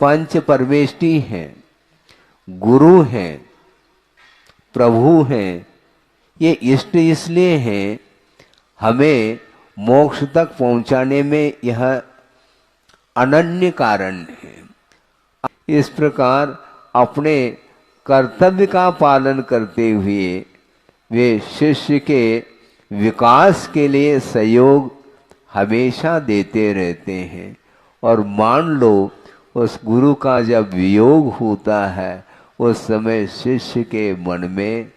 पंच परमेष्टि हैं, गुरु हैं, प्रभु हैं। ये इष्ट इसलिए हैं हमें मोक्ष तक पहुंचाने में यह अनन्य कारण है। इस प्रकार अपने कर्तव्य का पालन करते हुए वे शिष्य के विकास के लिए सहयोग हमेशा देते रहते हैं। और मान लो उस गुरु का जब वियोग होता है उस समय शिष्य के मन में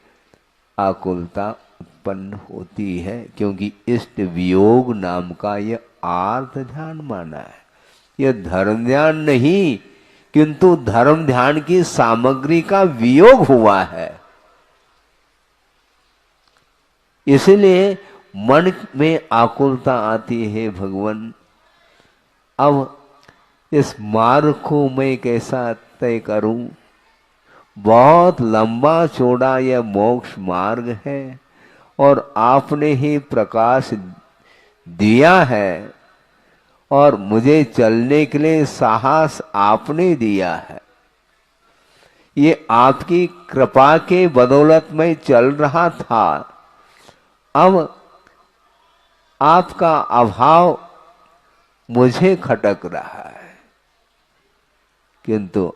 आकुलता उत्पन्न होती है, क्योंकि इष्ट वियोग नाम का यह आर्त ध्यान माना है। यह धर्म ध्यान नहीं, किंतु धर्म ध्यान की सामग्री का वियोग हुआ है। इसलिए मन में आकुलता आती है, भगवान अब इस मार्ग को मैं कैसा तय करूं? बहुत लंबा चौड़ा यह मोक्ष मार्ग है और आपने ही प्रकाश दिया है और मुझे चलने के लिए साहस आपने दिया है। ये आपकी कृपा के बदौलत मैं चल रहा था। अब आपका अभाव मुझे खटक रहा है। किंतु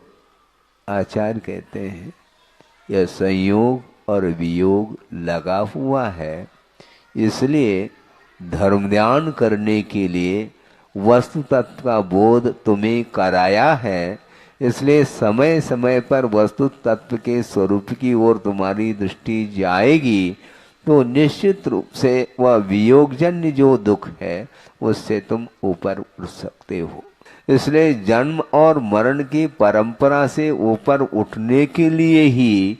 आचार्य कहते हैं यह संयोग और वियोग लगा हुआ है, इसलिए धर्म ध्यान करने के लिए वस्तु तत्व का बोध तुम्हें कराया है। इसलिए समय समय पर वस्तु तत्व के स्वरूप की ओर तुम्हारी दृष्टि जाएगी तो निश्चित रूप से वह वियोगजन्य जो दुख है उससे तुम ऊपर उठ सकते हो। इसलिए जन्म और मरण की परंपरा से ऊपर उठने के लिए ही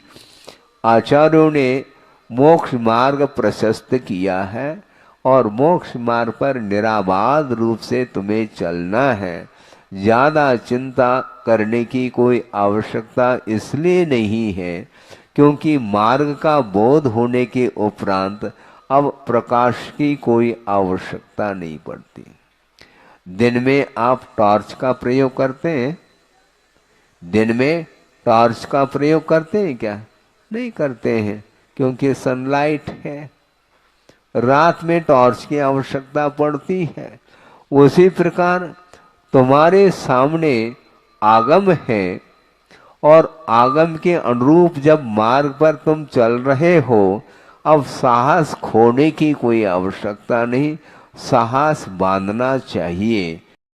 आचार्यों ने मोक्ष मार्ग प्रशस्त किया है और मोक्ष मार्ग पर निराबाध रूप से तुम्हें चलना है। ज़्यादा चिंता करने की कोई आवश्यकता इसलिए नहीं है क्योंकि मार्ग का बोध होने के उपरांत अब प्रकाश की कोई आवश्यकता नहीं पड़ती। दिन में आप टॉर्च का प्रयोग करते हैं? दिन में टॉर्च का प्रयोग करते हैं क्या? नहीं करते हैं, क्योंकि सनलाइट है। रात में टॉर्च की आवश्यकता पड़ती है। उसी प्रकार तुम्हारे सामने आगम है और आगम के अनुरूप जब मार्ग पर तुम चल रहे हो, अब साहस खोने की कोई आवश्यकता नहीं, साहस बांधना चाहिए।